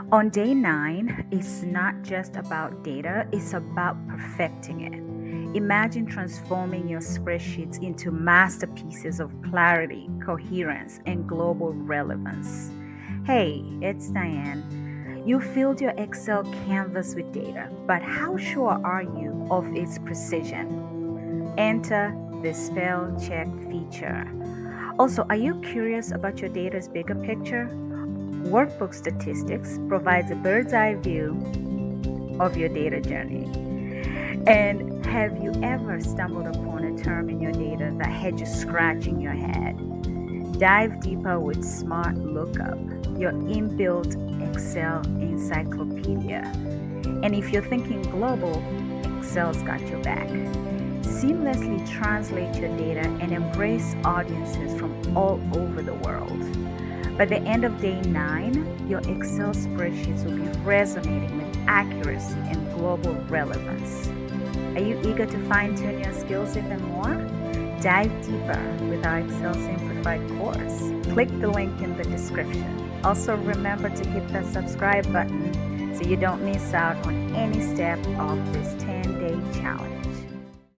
On day 9, it's not just about data, it's about perfecting it. Imagine transforming your spreadsheets into masterpieces of clarity, coherence, and global relevance. Hey, it's Diane. You filled your Excel canvas with data, but how sure are you of its precision? Enter the spell check feature. Also, are you curious about your data's bigger picture? Workbook Statistics provides a bird's eye view of your data journey. And have you ever stumbled upon a term in your data that had you scratching your head? Dive deeper with Smart Lookup, your inbuilt Excel encyclopedia. And if you're thinking global, Excel's got your back. Seamlessly translate your data and embrace audiences from all over the world. By the end of day 9, your Excel spreadsheets will be resonating with accuracy and global relevance. Are you eager to fine-tune your skills even more? Dive deeper with our Excel Simplified course. Click the link in the description. Also remember to hit the subscribe button so you don't miss out on any step of this 10-day challenge.